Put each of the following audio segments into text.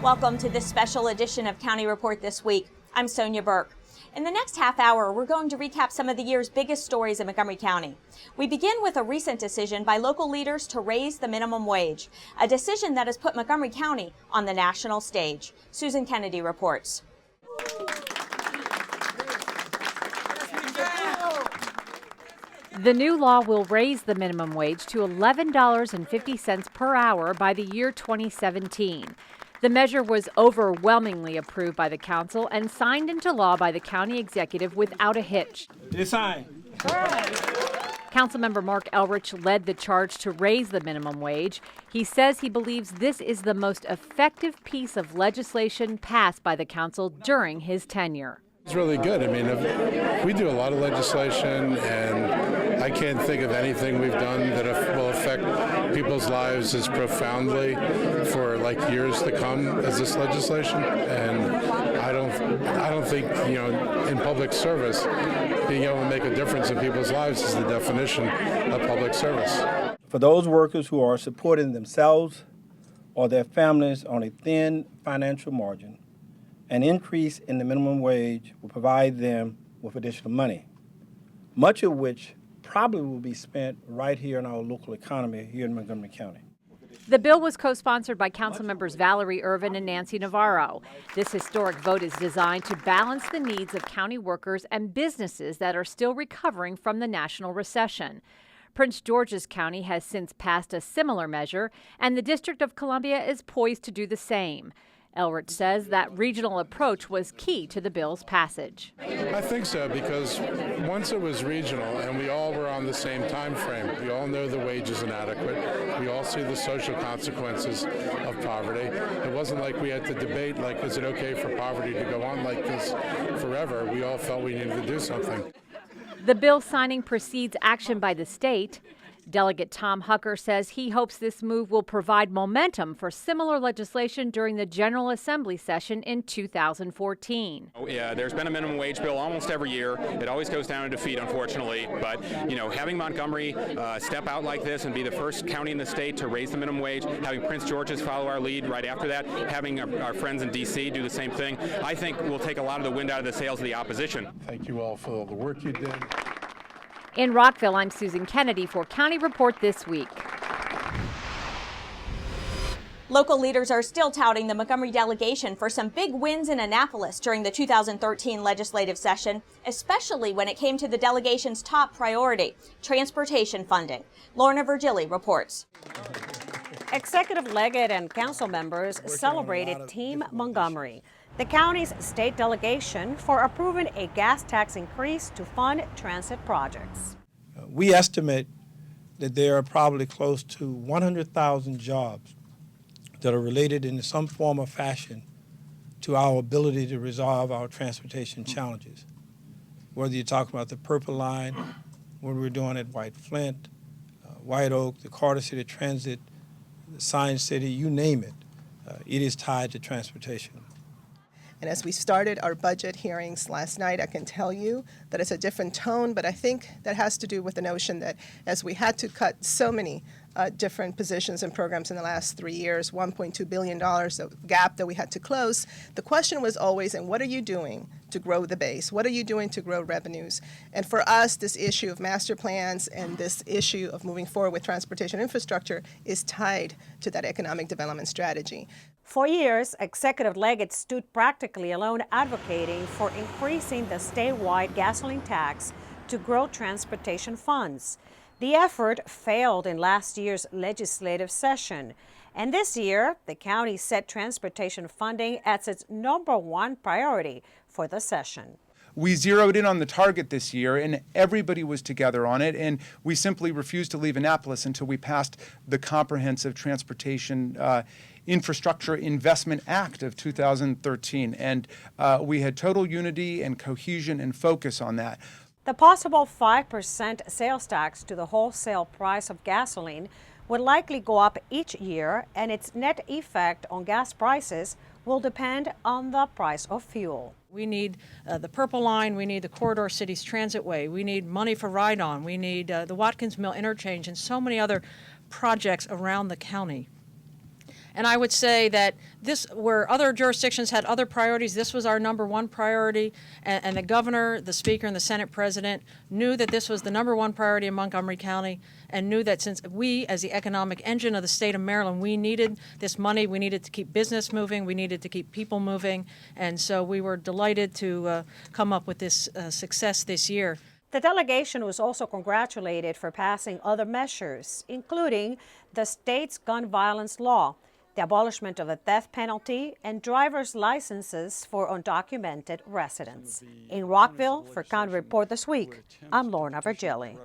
Welcome to this special edition of County Report This Week. I'm Sonia Burke. In the next half hour, we're going to recap some of the year's biggest stories in Montgomery County. We begin with a recent decision by local leaders to raise the minimum wage, a decision that has put Montgomery County on the national stage. Susan Kennedy reports. The new law will raise the minimum wage to $11.50 per hour by the year 2017. The measure was overwhelmingly approved by the council and signed into law by the county executive without a hitch. It's signed. Councilmember Mark Elrich led the charge to raise the minimum wage. He says he believes this is the most effective piece of legislation passed by the council during his tenure. It's really good. I mean, we do a lot of legislation, and I can't think of anything we've done that will affect people's lives as profoundly for like years to come as this legislation. And I don't think, in public service, being able to make a difference in people's lives is the definition of public service. For those workers who are supporting themselves or their families on a thin financial margin, an increase in the minimum wage will provide them with additional money, much of which probably will be spent right here in our local economy here in Montgomery County. The bill was co-sponsored by council members Valerie Irvin and Nancy Navarro. This historic vote is designed to balance the needs of county workers and businesses that are still recovering from the national recession. Prince George's County has since passed a similar measure, and the District of Columbia is poised to do the same. Elrich says that regional approach was key to the bill's passage. I think so, because once it was regional and we all were on the same time frame, we all know the wage is inadequate. We all see the social consequences of poverty. It wasn't like we had to debate, like, is it okay for poverty to go on like this forever? We all felt we needed to do something. The bill signing precedes action by the state. Delegate Tom Hucker says he hopes this move will provide momentum for similar legislation during the General Assembly session in 2014. Yeah, there's been a minimum wage bill almost every year. It always goes down in defeat, unfortunately. But, having Montgomery step out like this and be the first county in the state to raise the minimum wage, having Prince George's follow our lead right after that, having our friends in D.C. do the same thing, I think will take a lot of the wind out of the sails of the opposition. Thank you all for all the work you did. In Rockville, I'm Susan Kennedy for County Report This Week. Local leaders are still touting the Montgomery delegation for some big wins in Annapolis during the 2013 legislative session, especially when it came to the delegation's top priority, transportation funding. Lorna Virgili reports. Executive Leggett and council members celebrated Team Montgomery, the county's state delegation, for approving a gas tax increase to fund transit projects. We estimate that there are probably close to 100,000 jobs that are related in some form or fashion to our ability to resolve our transportation challenges. Whether you're talking about the Purple Line, what we're doing at White Flint, White Oak, the Carter City Transit, the Science City, you name it, it is tied to transportation. And as we started our budget hearings last night, I can tell you that it's a different tone, but I think that has to do with the notion that as we had to cut so many different positions and programs in the last 3 years, $1.2 billion of gap that we had to close, the question was always, and what are you doing to grow the base? What are you doing to grow revenues? And for us, this issue of master plans and this issue of moving forward with transportation infrastructure is tied to that economic development strategy. For years, Executive Leggett stood practically alone advocating for increasing the statewide gasoline tax to grow transportation funds. The effort failed in last year's legislative session, and this year, the county set transportation funding as its #1 priority for the session. We zeroed in on the target this year, and everybody was together on it, and we simply refused to leave Annapolis until we passed the Comprehensive Transportation Infrastructure Investment Act of 2013, and we had total unity and cohesion and focus on that. The possible 5% sales tax to the wholesale price of gasoline would likely go up each year, and its net effect on gas prices will depend on the price of fuel. We need the Purple Line, we need the Corridor Cities Transitway, we need money for Ride-On, we need the Watkins Mill Interchange, and so many other projects around the county. And I would say that this, where other jurisdictions had other priorities, this was our #1 priority. And the governor, the speaker, and the Senate president knew that this was the #1 priority in Montgomery County, and knew that since we, as the economic engine of the state of Maryland, we needed this money, we needed to keep business moving, we needed to keep people moving. And so we were delighted to come up with this success this year. The delegation was also congratulated for passing other measures, including the state's gun violence law, the abolishment of the death penalty, and driver's licenses for undocumented residents. In Rockville, for County Report This Week, I'm Lorna Virgili.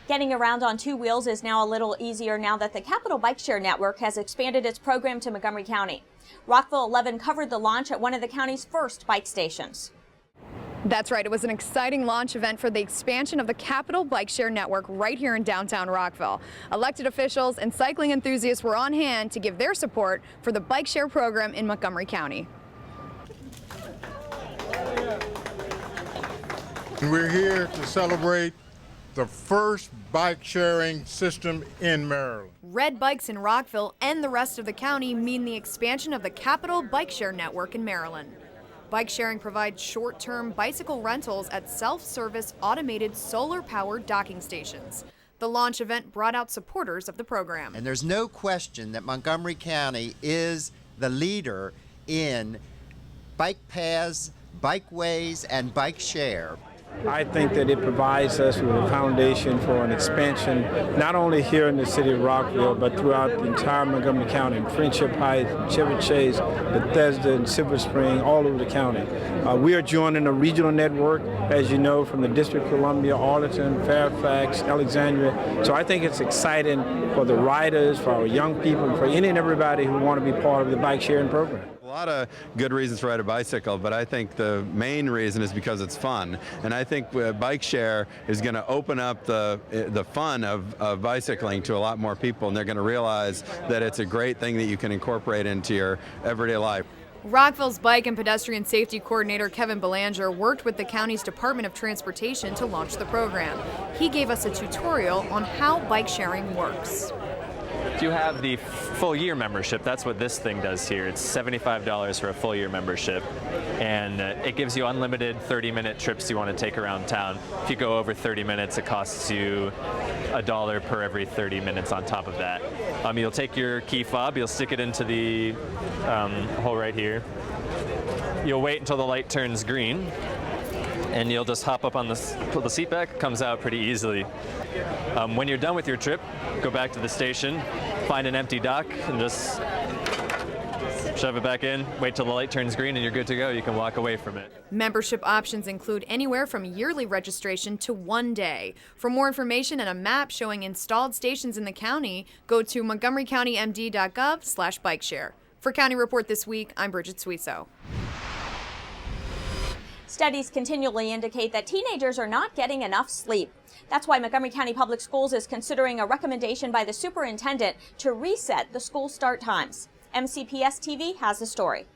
Getting around on 2 wheels is now a little easier now that the Capital Bikeshare Network has expanded its program to Montgomery County. Rockville 11 covered the launch at one of the county's first bike stations. That's right. It was an exciting launch event for the expansion of the Capital Bikeshare Network right here in downtown Rockville. Elected officials and cycling enthusiasts were on hand to give their support for the Bikeshare program in Montgomery County. We're here to celebrate the first bike sharing system in Maryland. Red bikes in Rockville and the rest of the county mean the expansion of the Capital Bikeshare Network in Maryland. Bike sharing provides short-term bicycle rentals at self-service automated solar-powered docking stations. The launch event brought out supporters of the program. And there's no question that Montgomery County is the leader in bike paths, bikeways, and bike share. I think that it provides us with a foundation for an expansion, not only here in the city of Rockville, but throughout the entire Montgomery County, in Friendship Heights, Chevy Chase, Bethesda, and Silver Spring, all over the county. We are joining a regional network, as you know, from the District of Columbia, Arlington, Fairfax, Alexandria. So I think it's exciting for the riders, for our young people, for any and everybody who want to be part of the bike sharing program. A lot of good reasons to ride a bicycle, but I think the main reason is because it's fun. And I think bike share is going to open up the fun of bicycling to a lot more people, and they're going to realize that it's a great thing that you can incorporate into your everyday life. Rockville's Bike and Pedestrian Safety Coordinator Kevin Belanger worked with the county's Department of Transportation to launch the program. He gave us a tutorial on how bike sharing works. You have the full year membership. That's what this thing does here. It's $75 for a full year membership, and it gives you unlimited 30-minute trips you want to take around town. If you go over 30 minutes, it costs you $1 per every 30 minutes on top of that. You'll take your key fob, you'll stick it into the hole right here. You'll wait until the light turns green, and you'll just hop up on pull the seat back, comes out pretty easily. When you're done with your trip, go back to the station, find an empty dock, and just shove it back in, wait till the light turns green, and you're good to go. You can walk away from it. Membership options include anywhere from yearly registration to 1 day. For more information and a map showing installed stations in the county, go to montgomerycountymd.gov/bikeshare. For County Report This Week, I'm Bridget Suiso. Studies continually indicate that teenagers are not getting enough sleep. That's why Montgomery County Public Schools is considering a recommendation by the superintendent to reset the school start times. MCPS TV has the story.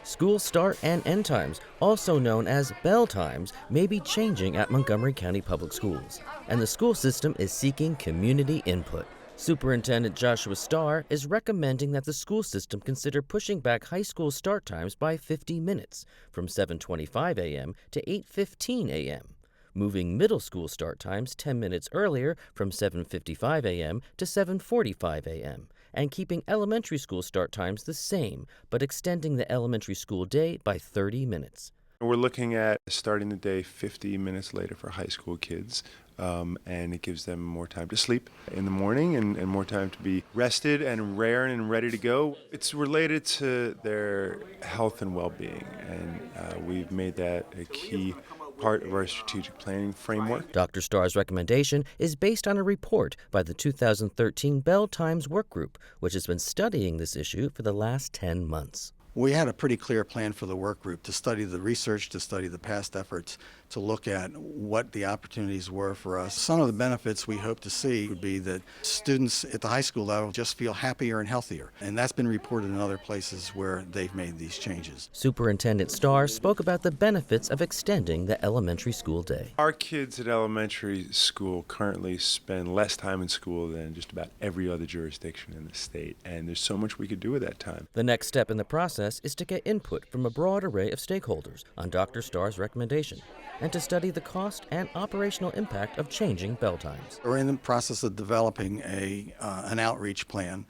School start and end times, also known as bell times, may be changing at Montgomery County Public Schools, and the school system is seeking community input. Superintendent Joshua Starr is recommending that the school system consider pushing back high school start times by 50 minutes, from 7:25 a.m. to 8:15 a.m., moving middle school start times 10 minutes earlier from 7:55 a.m. to 7:45 a.m., and keeping elementary school start times the same, but extending the elementary school day by 30 minutes. We're looking at starting the day 50 minutes later for high school kids, and it gives them more time to sleep in the morning and more time to be rested and raring and ready to go. It's related to their health and well-being, and we've made that a key part of our strategic planning framework. Dr. Starr's recommendation is based on a report by the 2013 Bell Times Work Group, which has been studying this issue for the last 10 months. We had a pretty clear plan for the work group to study the research, to study the past efforts, to look at what the opportunities were for us. Some of the benefits we hope to see would be that students at the high school level just feel happier and healthier. And that's been reported in other places where they've made these changes. Superintendent Starr spoke about the benefits of extending the elementary school day. Our kids at elementary school currently spend less time in school than just about every other jurisdiction in the state. And there's so much we could do with that time. The next step in the process is to get input from a broad array of stakeholders on Dr. Starr's recommendation, and to study the cost and operational impact of changing bell times. We're in the process of developing an outreach plan.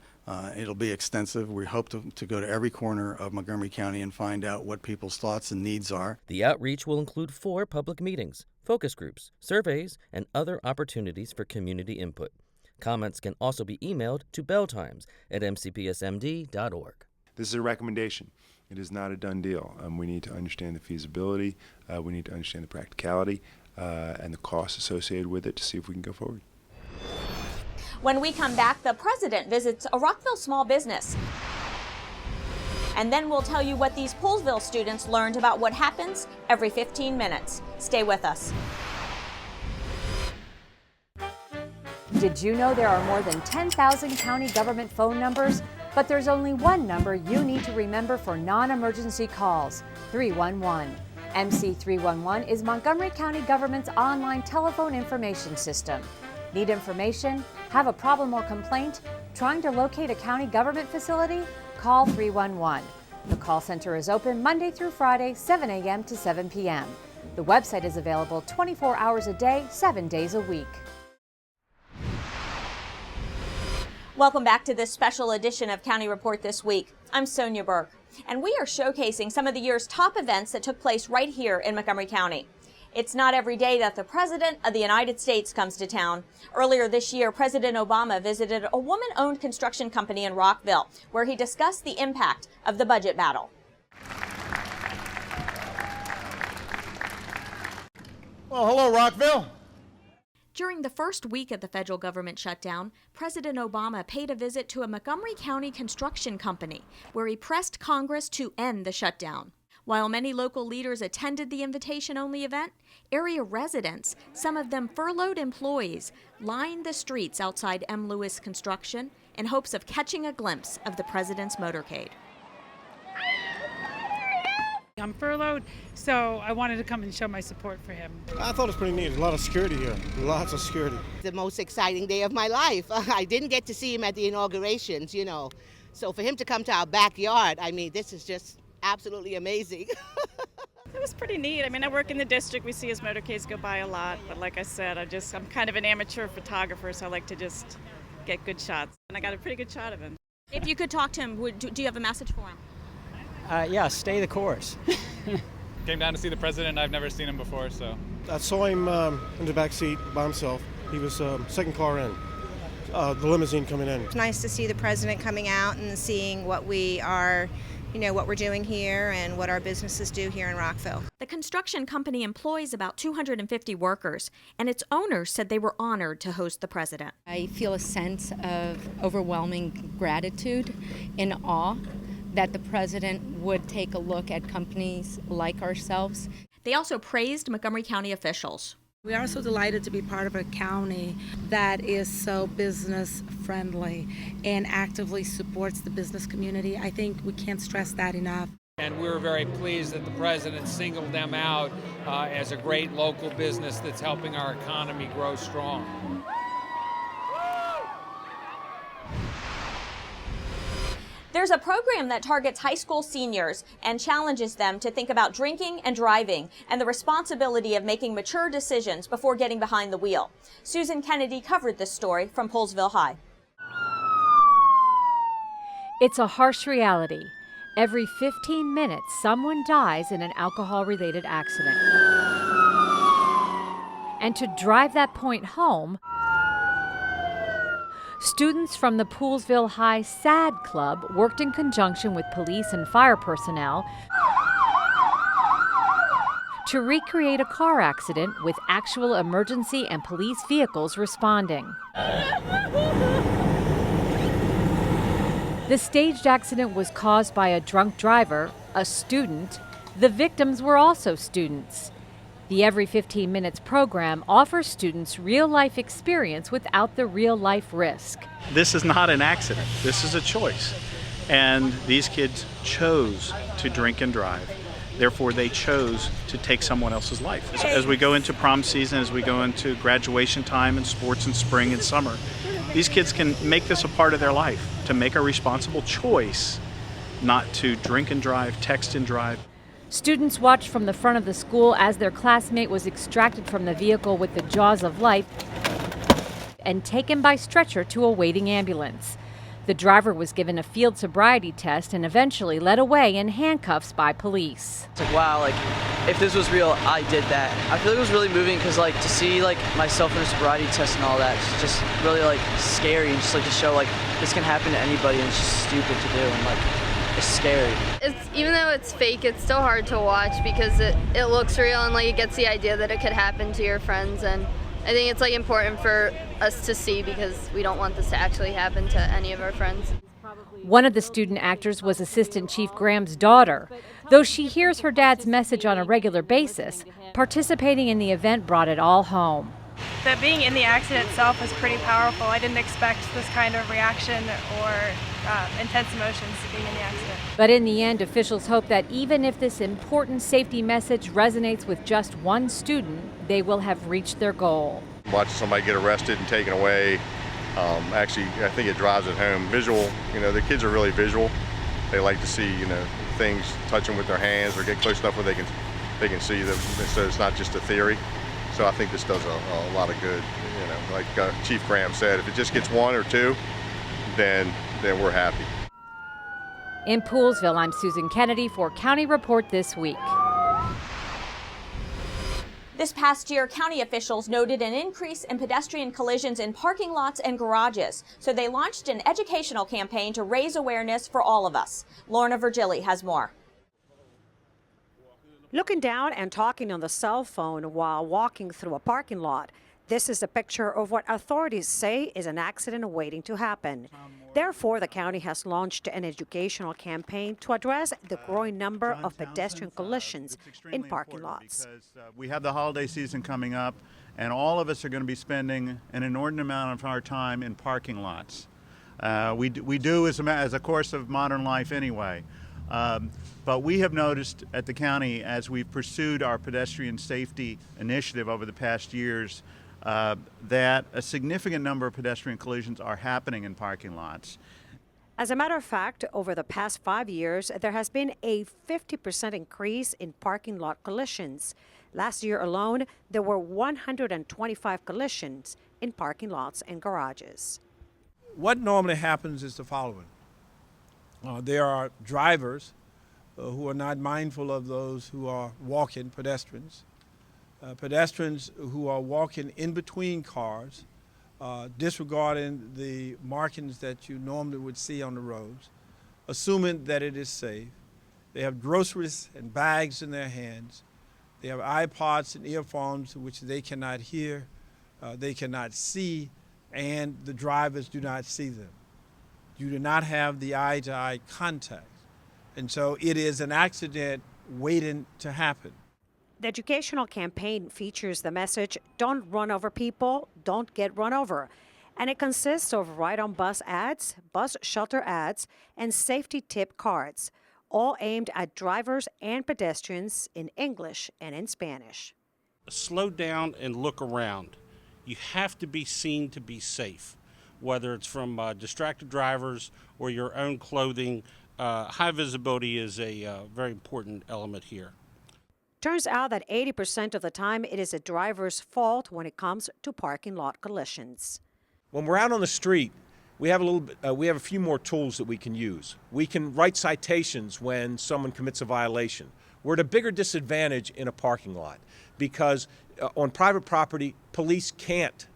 It'll be extensive. We hope to go to every corner of Montgomery County and find out what people's thoughts and needs are. The outreach will include 4 public meetings, focus groups, surveys, and other opportunities for community input. Comments can also be emailed to belltimes@mcpsmd.org. This is a recommendation. It is not a done deal. We need to understand the feasibility, we need to understand the practicality, and the costs associated with it to see if we can go forward. When we come back, the president visits a Rockville small business. And then we'll tell you what these Poolesville students learned about what happens every 15 minutes. Stay with us. Did you know there are more than 10,000 county government phone numbers? But there's only one number you need to remember for non-emergency calls, 311. MC 311 is Montgomery County government's online telephone information system. Need information? Have a problem or complaint? Trying to locate a county government facility? Call 311. The call center is open Monday through Friday, 7 a.m. to 7 p.m. The website is available 24 hours a day, 7 days a week. Welcome back to this special edition of County Report This Week. I'm Sonia Burke, and we are showcasing some of the year's top events that took place right here in Montgomery County. It's not every day that the President of the United States comes to town. Earlier this year, President Obama visited a woman-owned construction company in Rockville, where he discussed the impact of the budget battle. Well, hello, Rockville. During the first week of the federal government shutdown, President Obama paid a visit to a Montgomery County construction company where he pressed Congress to end the shutdown. While many local leaders attended the invitation-only event, area residents, some of them furloughed employees, lined the streets outside M. Lewis Construction in hopes of catching a glimpse of the president's motorcade. I'm furloughed, so I wanted to come and show my support for him. I thought it was pretty neat. There's a lot of security here. Lots of security. The most exciting day of my life. I didn't get to see him at the inaugurations, you know. So for him to come to our backyard, I mean, this is just absolutely amazing. It was pretty neat. I mean, I work in the district. We see his motorcades go by a lot. But like I said, I'm kind of an amateur photographer, so I like to just get good shots. And I got a pretty good shot of him. If you could talk to him, do you have a message for him? Yeah, stay the course. Came down to see the president. I've never seen him before, so. I saw him in the back seat by himself. He was second car in, the limousine coming in. It's nice to see the president coming out and seeing what we are, what we're doing here and what our businesses do here in Rockville. The construction company employs about 250 workers, and its owners said they were honored to host the president. I feel a sense of overwhelming gratitude and awe that the president would take a look at companies like ourselves. They also praised Montgomery County officials. We are so delighted to be part of a county that is so business friendly and actively supports the business community. I think we can't stress that enough. And we're very pleased that the president singled them out as a great local business that's helping our economy grow strong. There's a program that targets high school seniors and challenges them to think about drinking and driving and the responsibility of making mature decisions before getting behind the wheel. Susan Kennedy covered this story from Poolesville High. It's a harsh reality. Every 15 minutes, someone dies in an alcohol-related accident. And to drive that point home, students from the Poolesville High SAD Club worked in conjunction with police and fire personnel to recreate a car accident with actual emergency and police vehicles responding. The staged accident was caused by a drunk driver, a student. The victims were also students. The Every 15 Minutes program offers students real-life experience without the real-life risk. This is not an accident. This is a choice. And these kids chose to drink and drive. Therefore, they chose to take someone else's life. As we go into prom season, as we go into graduation time and sports in spring and summer, these kids can make this a part of their life, to make a responsible choice not to drink and drive, text and drive. Students watched from the front of the school as their classmate was extracted from the vehicle with the jaws of life and taken by stretcher to a waiting ambulance. The driver was given a field sobriety test and eventually led away in handcuffs by police. It's like, wow, like, if this was real, I did that. I feel like it was really moving because, like, to see, like, myself in a sobriety test and all that, it's just really, like, scary and just, like, to show, like, this can happen to anybody and it's just stupid to do and, like, it's scary. Even though it's fake, it's still hard to watch because it looks real and, like, it gets the idea that it could happen to your friends, and I think it's, like, important for us to see because we don't want this to actually happen to any of our friends. One of the student actors was Assistant Chief Graham's daughter. Though she hears her dad's message on a regular basis, participating in the event brought it all home. That being in the accident itself was pretty powerful. I didn't expect this kind of reaction or intense emotions being in the accident. But in the end, officials hope that even if this important safety message resonates with just one student, they will have reached their goal. Watching somebody get arrested and taken away, actually, I think it drives it home. Visual, the kids are really visual. They like to see, things, touch them with their hands or get close enough where they can see them, so it's not just a theory. So I think this does a lot of good. Like Chief Graham said, if it just gets one or two, then we're happy. In Poolesville, I'm Susan Kennedy for County Report This Week. This past year, county officials noted an increase in pedestrian collisions in parking lots and garages, so they launched an educational campaign to raise awareness for all of us. Lorna Virgili has more. Looking down and talking on the cell phone while walking through a parking lot. This is a picture of what authorities say is an accident waiting to happen. Therefore, the county has launched an educational campaign to address the growing number of pedestrian collisions in parking lots. We have the holiday season coming up, and all of us are going to be spending an inordinate amount of our time in parking lots. We do as a course of modern life anyway. But we have noticed at the county, as we've pursued our pedestrian safety initiative over the past years, that a significant number of pedestrian collisions are happening in parking lots. As a matter of fact, over the past 5 years, there has been a 50% increase in parking lot collisions. Last year alone, there were 125 collisions in parking lots and garages. What normally happens is the following. There are drivers who are not mindful of those who are walking, pedestrians. Pedestrians who are walking in between cars, disregarding the markings that you normally would see on the roads, assuming that it is safe. They have groceries and bags in their hands. They have iPods and earphones which they cannot hear, they cannot see, and the drivers do not see them. You do not have the eye-to-eye contact. And so it is an accident waiting to happen. The educational campaign features the message, don't run over people, don't get run over. And it consists of ride-on-bus ads, bus shelter ads, and safety tip cards, all aimed at drivers and pedestrians in English and in Spanish. Slow down and look around. You have to be seen to be safe, whether it's from distracted drivers or your own clothing. High visibility is a very important element here. Turns out that 80% of the time it is a driver's fault when it comes to parking lot collisions. When we're out on the street, we have a few more tools that we can use. We can write citations when someone commits a violation. We're at a bigger disadvantage in a parking lot because on private property, police can't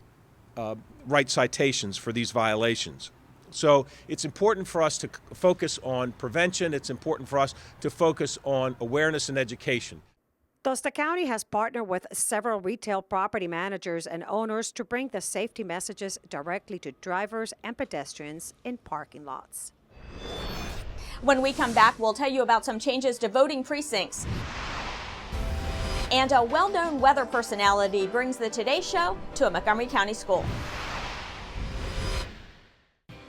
write citations for these violations. So it's important for us to focus on prevention. It's important for us to focus on awareness and education. Thus, the county has partnered with several retail property managers and owners to bring the safety messages directly to drivers and pedestrians in parking lots. When we come back, we'll tell you about some changes to voting precincts. And a well-known weather personality brings the Today Show to a Montgomery County school.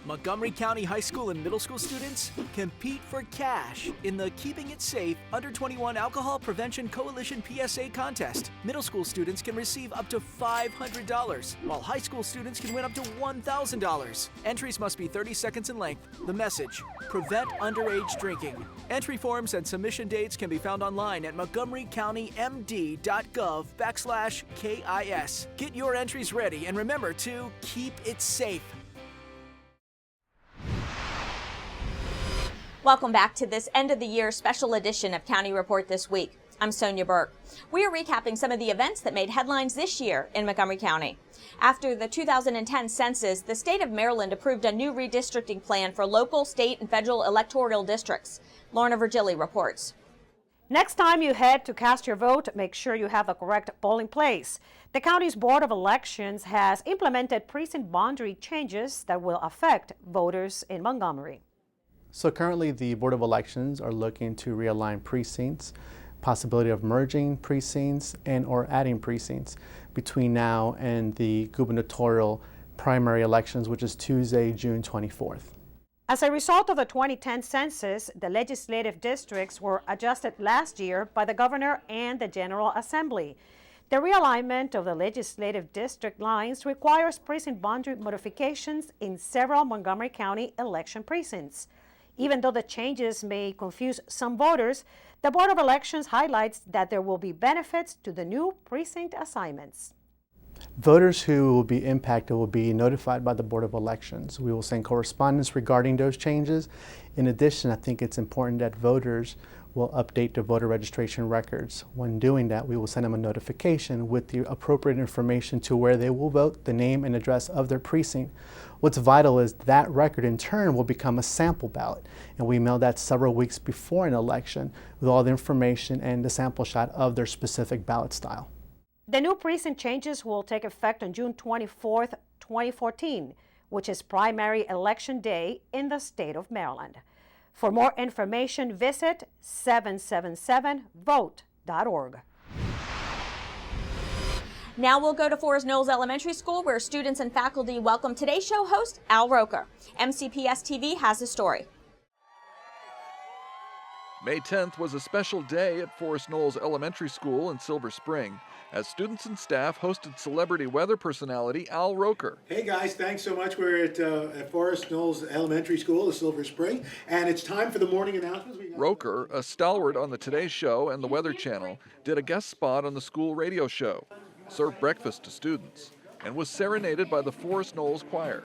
Montgomery County high school and middle school students compete for cash in the Keeping It Safe Under 21 Alcohol Prevention Coalition PSA contest. Middle school students can receive up to $500, while high school students can win up to $1,000. Entries must be 30 seconds in length. The message: prevent underage drinking. Entry forms and submission dates can be found online at montgomerycountymd.gov/KIS. Get your entries ready and remember to keep it safe. Welcome back to this end of the year special edition of County Report This Week. I'm Sonia Burke. We are recapping some of the events that made headlines this year in Montgomery County. After the 2010 census, the state of Maryland approved a new redistricting plan for local, state, and federal electoral districts. Lorna Virgili reports. Next time you head to cast your vote, make sure you have the correct polling place. The county's Board of Elections has implemented precinct boundary changes that will affect voters in Montgomery. So currently the Board of Elections are looking to realign precincts, possibility of merging precincts and or adding precincts between now and the gubernatorial primary elections, which is Tuesday, June 24th. As a result of the 2010 census, the legislative districts were adjusted last year by the governor and the General Assembly. The realignment of the legislative district lines requires precinct boundary modifications in several Montgomery County election precincts. Even though the changes may confuse some voters, the Board of Elections highlights that there will be benefits to the new precinct assignments. Voters who will be impacted will be notified by the Board of Elections. We will send correspondence regarding those changes. In addition, I think it's important that voters will update their voter registration records. When doing that, we will send them a notification with the appropriate information to where they will vote, the name and address of their precinct. What's vital is that record in turn will become a sample ballot, and we mail that several weeks before an election with all the information and the sample shot of their specific ballot style. The new precinct changes will take effect on June 24th, 2014, which is primary election day in the state of Maryland. For more information, visit 777vote.org. Now we'll go to Forest Knolls Elementary School, where students and faculty welcome Today's Show host Al Roker. MCPS TV has the story. May 10th was a special day at Forest Knolls Elementary School in Silver Spring, as students and staff hosted celebrity weather personality Al Roker. Hey guys, thanks so much. We're at Forest Knolls Elementary School in Silver Spring, and it's time for the morning announcements. Roker, a stalwart on the Today Show and the Weather Channel, did a guest spot on the school radio show, served breakfast to students, and was serenaded by the Forest Knolls Choir.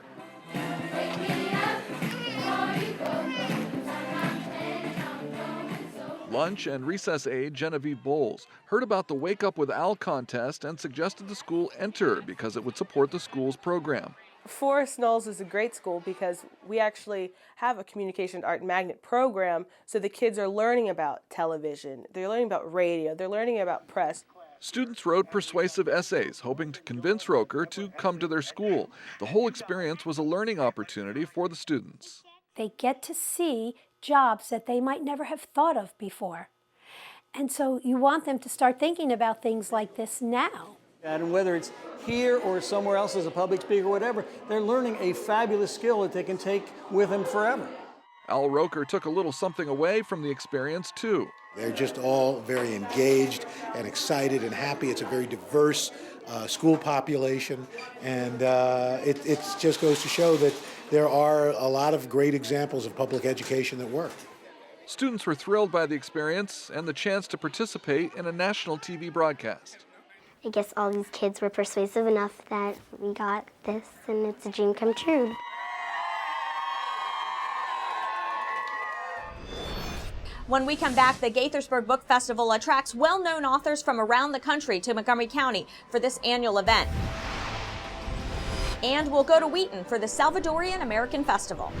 Lunch and recess aide Genevieve Bowles heard about the Wake Up with Al contest and suggested the school enter because it would support the school's program. Forest Knolls is a great school because we actually have a communication art magnet program, so the kids are learning about television, they're learning about radio, they're learning about press. Students wrote persuasive essays, hoping to convince Roker to come to their school. The whole experience was a learning opportunity for the students. They get to see jobs that they might never have thought of before. And so you want them to start thinking about things like this now. And whether it's here or somewhere else as a public speaker or whatever, they're learning a fabulous skill that they can take with them forever. Al Roker took a little something away from the experience, too. They're just all very engaged and excited and happy. It's a very diverse school population, and it just goes to show that there are a lot of great examples of public education that work. Students were thrilled by the experience and the chance to participate in a national TV broadcast. I guess all these kids were persuasive enough that we got this, and it's a dream come true. When we come back, the Gaithersburg Book Festival attracts well-known authors from around the country to Montgomery County for this annual event. And we'll go to Wheaton for the Salvadoran American Festival.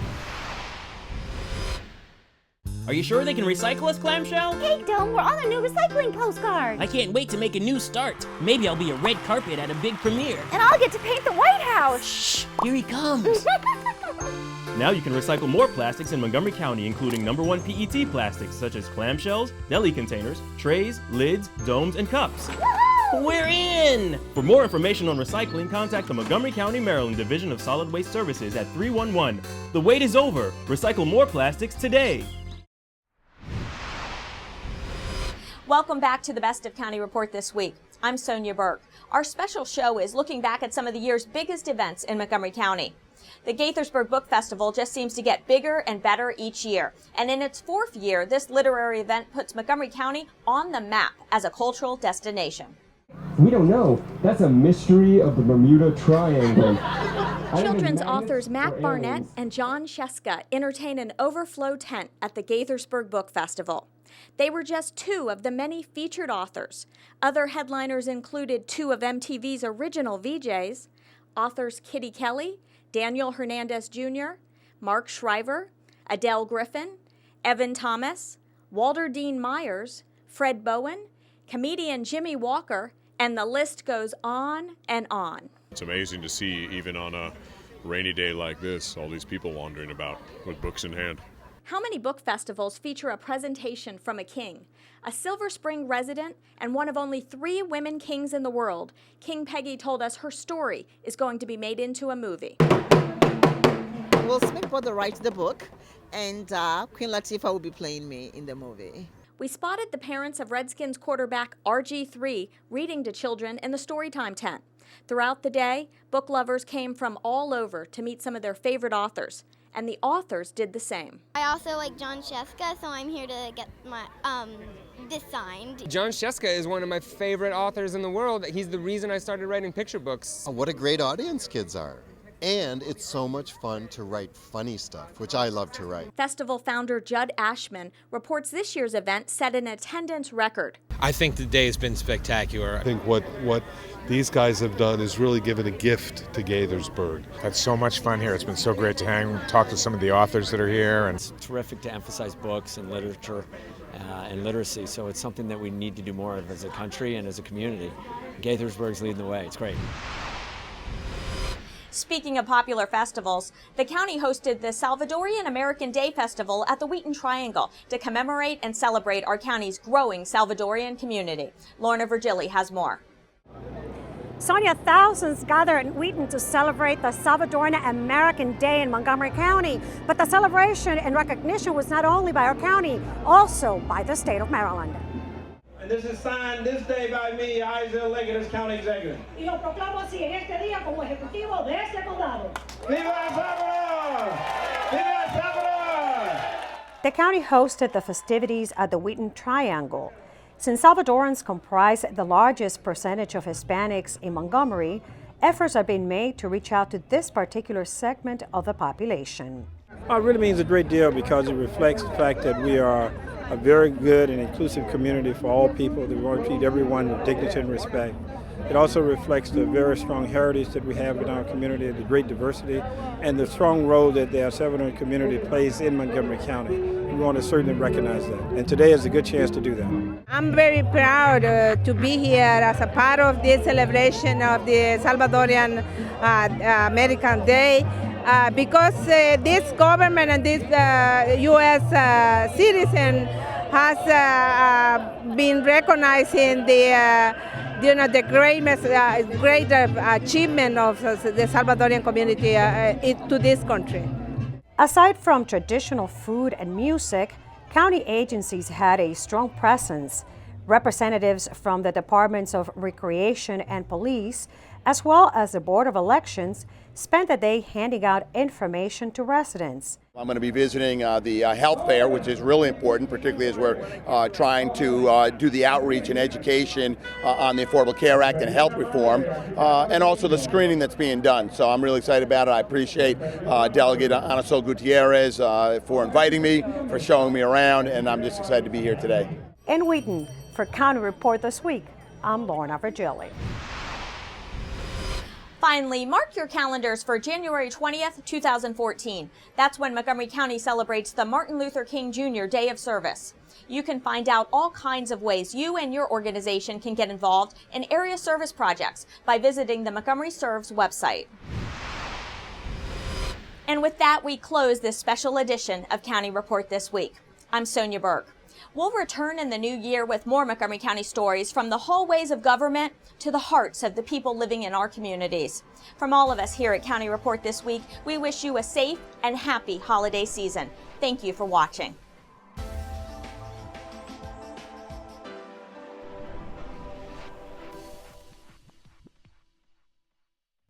Are you sure they can recycle us, Clamshell? Hey, Dome, we're on a new recycling postcard. I can't wait to make a new start. Maybe I'll be a red carpet at a big premiere. And I'll get to paint the White House. Shh, here he comes. Now you can recycle more plastics in Montgomery County, including #1 PET plastics such as clamshells, deli containers, trays, lids, domes, and cups. We're in! For more information on recycling, contact the Montgomery County, Maryland Division of Solid Waste Services at 311. The wait is over. Recycle more plastics today. Welcome back to the Best of County Report this week. I'm Sonia Burke. Our special show is looking back at some of the year's biggest events in Montgomery County. The Gaithersburg Book Festival just seems to get bigger and better each year. And in its 4th year, this literary event puts Montgomery County on the map as a cultural destination. We don't know. That's a mystery of the Bermuda Triangle. Children's authors Mac Barnett and John Sheska entertain an overflow tent at the Gaithersburg Book Festival. They were just 2 of the many featured authors. Other headliners included 2 of MTV's original VJs, authors Kitty Kelly, Daniel Hernandez Jr., Mark Shriver, Adele Griffin, Evan Thomas, Walter Dean Myers, Fred Bowen, comedian Jimmy Walker, and the list goes on and on. It's amazing to see, even on a rainy day like this, all these people wandering about with books in hand. How many book festivals feature a presentation from a king? A Silver Spring resident and one of only 3 women kings in the world, King Peggy told us her story is going to be made into a movie. Will Smith brother writes the book, and Queen Latifah will be playing me in the movie. We spotted the parents of Redskins quarterback RG3 reading to children in the Storytime tent. Throughout the day, book lovers came from all over to meet some of their favorite authors, and the authors did the same. I also like John Sheska, so I'm here to get my this signed. John Sheska is one of my favorite authors in the world. He's the reason I started writing picture books. Oh, what a great audience kids are. And it's so much fun to write funny stuff, which I love to write. Festival founder Judd Ashman reports this year's event set an attendance record. I think the day has been spectacular. I think what these guys have done is really given a gift to Gaithersburg. Had so much fun here. It's been so great to talk to some of the authors that are here. And it's terrific to emphasize books and literature and literacy, so it's something that we need to do more of as a country and as a community. Gaithersburg's leading the way. It's great. Speaking of popular festivals, the county hosted the Salvadoran American Day Festival at the Wheaton Triangle to commemorate and celebrate our county's growing Salvadorian community. Lorna Virgili has more. Sonia, thousands gathered in Wheaton to celebrate the Salvadoran American Day in Montgomery County. But the celebration and recognition was not only by our county, also by the state of Maryland. And this is signed this day by me, Isaiah Leggett, as county executive. Y lo proclamo así en este día como ejecutivo de este condado. Viva El Salvador! Viva El Salvador! The county hosted the festivities at the Wheaton Triangle. Since Salvadorans comprise the largest percentage of Hispanics in Montgomery, efforts are being made to reach out to this particular segment of the population. It really means a great deal because it reflects the fact that we are a very good and inclusive community for all people, that we want to treat everyone with dignity and respect. It also reflects the very strong heritage that we have in our community, the great diversity, and the strong role that the Salvadoran community plays in Montgomery County. We want to certainly recognize that. And today is a good chance to do that. I'm very proud to be here as a part of this celebration of the Salvadorian American Day. Because this government and this U.S. citizen has been recognizing the great achievement of the Salvadorian community to this country. Aside from traditional food and music, county agencies had a strong presence. Representatives from the Departments of Recreation and Police, as well as the Board of Elections, spent the day handing out information to residents. I'm going to be visiting the health fair, which is really important, particularly as we're trying to do the outreach and education on the Affordable Care Act and health reform, and also the screening that's being done. So I'm really excited about it. I appreciate Delegate Ana Sol Gutierrez for inviting me, for showing me around, and I'm just excited to be here today. In Wheaton, for County Report this week, I'm Lorna Virgili. Finally, mark your calendars for January 20th, 2014. That's when Montgomery County celebrates the Martin Luther King Jr. Day of Service. You can find out all kinds of ways you and your organization can get involved in area service projects by visiting the Montgomery Serves website. And with that, we close this special edition of County Report This Week. I'm Sonia Burke. We'll return in the new year with more Montgomery County stories from the hallways of government to the hearts of the people living in our communities. From all of us here at County Report This Week, we wish you a safe and happy holiday season. Thank you for watching.